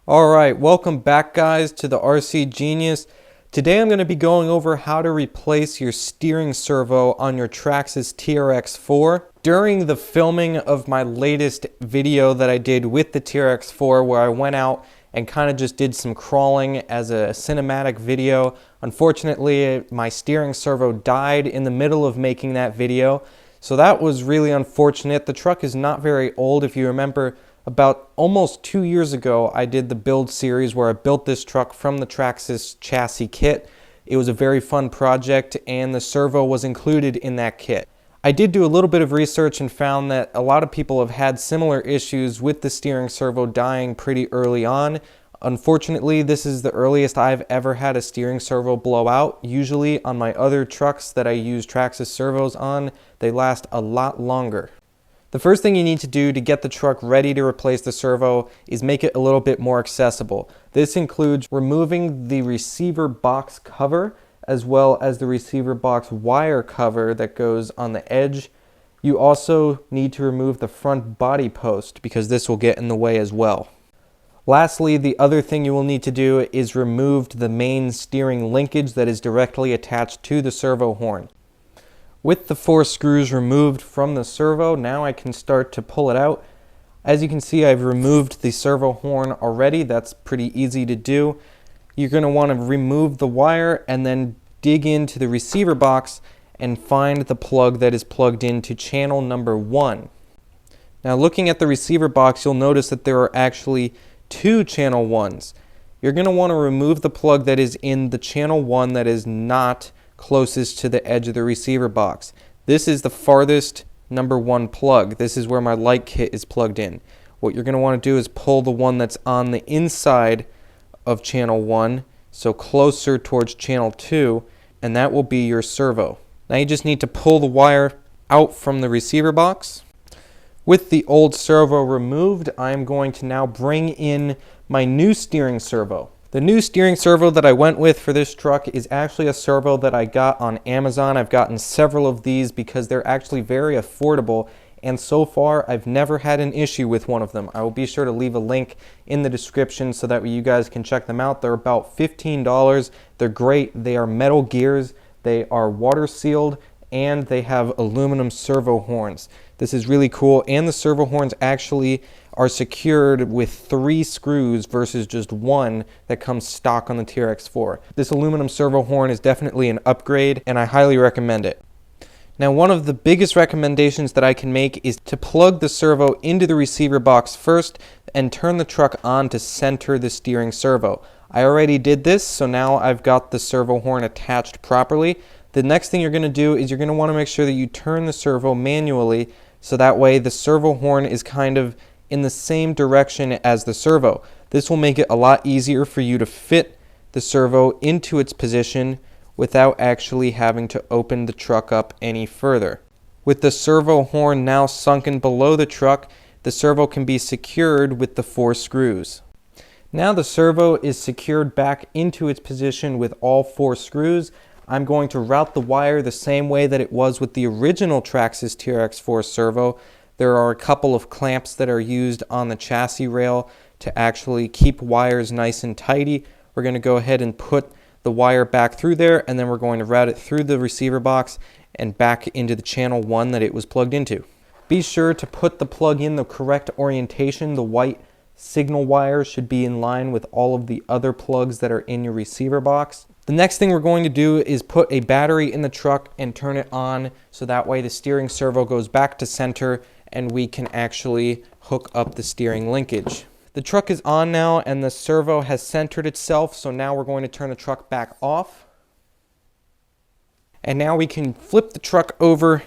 Alright, welcome back guys to the RC Genius. Today I'm going to be going over how to replace your steering servo on your Traxxas TRX-4. During the filming of my latest video that I did with the TRX-4, where I went out and kind of just did some crawling as a cinematic video, unfortunately my steering servo died in the middle of making that video. So that was really unfortunate. The truck is not very old. If you remember, about almost 2 years ago, I did the build series where I built this truck from the Traxxas chassis kit. It was a very fun project and the servo was included in that kit. I did do a little bit of research and found that a lot of people have had similar issues with the steering servo dying pretty early on. Unfortunately, this is the earliest I've ever had a steering servo blow out. Usually on my other trucks that I use Traxxas servos on, they last a lot longer. The first thing you need to do to get the truck ready to replace the servo is make it a little bit more accessible. This includes removing the receiver box cover as well as the receiver box wire cover that goes on the edge. You also need to remove the front body post because this will get in the way as well. Lastly, the other thing you will need to do is remove the main steering linkage that is directly attached to the servo horn. With the 4 screws removed from the servo, now I can start to pull it out. As you can see, I've removed the servo horn already. That's pretty easy to do. You're going to want to remove the wire and then dig into the receiver box and find the plug that is plugged into channel number 1. Now looking at the receiver box, you'll notice that there are actually 2 channel 1s. You're going to want to remove the plug that is in the channel 1 that is not closest to the edge of the receiver box. This is the farthest number 1 plug. This is where my light kit is plugged in. What you're going to want to do is pull the one that's on the inside of channel 1, so closer towards channel 2, and that will be your servo. Now you just need to pull the wire out from the receiver box. With the old servo removed, I'm going to now bring in my new steering servo. The new steering servo that I went with for this truck is actually a servo that I got on Amazon. I've gotten several of these because they're actually very affordable, and so far I've never had an issue with one of them. I will be sure to leave a link in the description so that you guys can check them out. They're about $15. They're great. They are metal gears, they are water sealed, and they have aluminum servo horns. This is really cool, and the servo horns actually are secured with 3 screws versus just 1 that comes stock on the TRX-4. This aluminum servo horn is definitely an upgrade, and I highly recommend it. Now, one of the biggest recommendations that I can make is to plug the servo into the receiver box first and turn the truck on to center the steering servo. I already did this, so now I've got the servo horn attached properly. The next thing you're going to do is you're going to want to make sure that you turn the servo manually, so that way the servo horn is kind of in the same direction as the servo. This will make it a lot easier for you to fit the servo into its position without actually having to open the truck up any further. With the servo horn now sunken below the truck, the servo can be secured with the 4 screws. Now the servo is secured back into its position with all 4 screws. I'm going to route the wire the same way that it was with the original Traxxas TRX-4 servo. There are a couple of clamps that are used on the chassis rail to actually keep wires nice and tidy. We're going to go ahead and put the wire back through there, and then we're going to route it through the receiver box and back into the channel 1 that it was plugged into. Be sure to put the plug in the correct orientation. The white signal wire should be in line with all of the other plugs that are in your receiver box. The next thing we're going to do is put a battery in the truck and turn it on, so that way the steering servo goes back to center and we can actually hook up the steering linkage. The truck is on now and the servo has centered itself, so now we're going to turn the truck back off. And now we can flip the truck over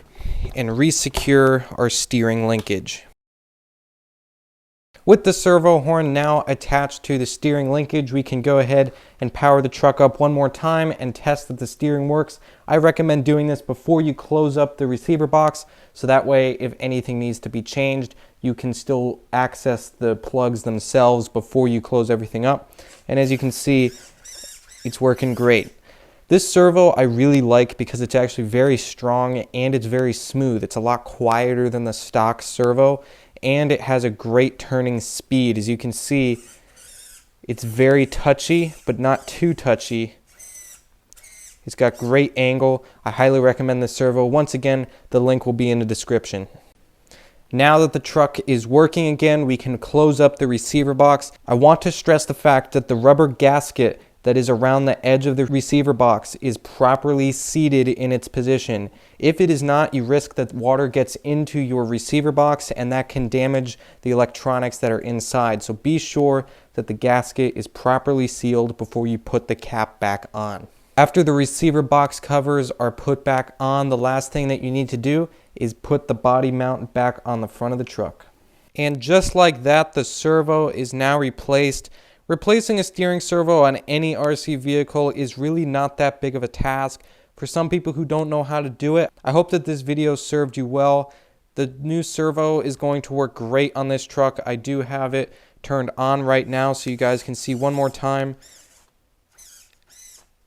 and re-secure our steering linkage. With the servo horn now attached to the steering linkage, we can go ahead and power the truck up one more time and test that the steering works. I recommend doing this before you close up the receiver box, so that way if anything needs to be changed, you can still access the plugs themselves before you close everything up. And as you can see, it's working great. This servo I really like because it's actually very strong and it's very smooth. It's a lot quieter than the stock servo, and it has a great turning speed. As you can see, It's very touchy, but not too touchy. It's got great angle. I highly recommend this servo. Once again, the link will be in the description. Now that the truck is working again, we can close up the receiver box. I want to stress the fact that the rubber gasket that is around the edge of the receiver box is properly seated in its position. If it is not, you risk that water gets into your receiver box and that can damage the electronics that are inside. So be sure that the gasket is properly sealed before you put the cap back on. After the receiver box covers are put back on, the last thing that you need to do is put the body mount back on the front of the truck. And just like that, the servo is now replaced. Replacing a steering servo on any RC vehicle is really not that big of a task for some people who don't know how to do it. I hope that this video served you well. The new servo is going to work great on this truck. I do have it turned on right now so you guys can see one more time.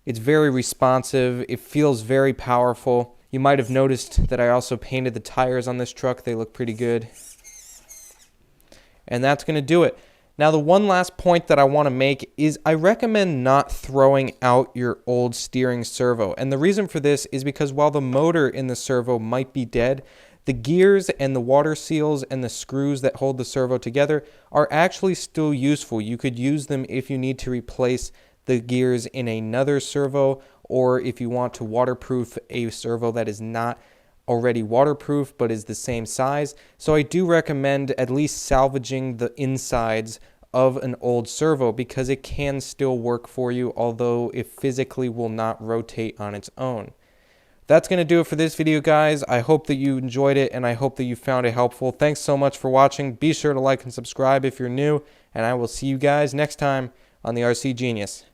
It's very responsive. It feels very powerful. You might have noticed that I also painted the tires on this truck. They look pretty good. And that's going to do it. Now, the one last point that I want to make is I recommend not throwing out your old steering servo. And the reason for this is because while the motor in the servo might be dead, the gears and the water seals and the screws that hold the servo together are actually still useful. You could use them if you need to replace the gears in another servo, or if you want to waterproof a servo that is not already waterproof but is the same size. So I do recommend at least salvaging the insides of an old servo because it can still work for you, although it physically will not rotate on its own. That's going to do it for this video, guys. I hope that you enjoyed it and I hope that you found it helpful. Thanks so much for watching. Be sure to like and subscribe if you're new, and I will see you guys next time on the RC Genius.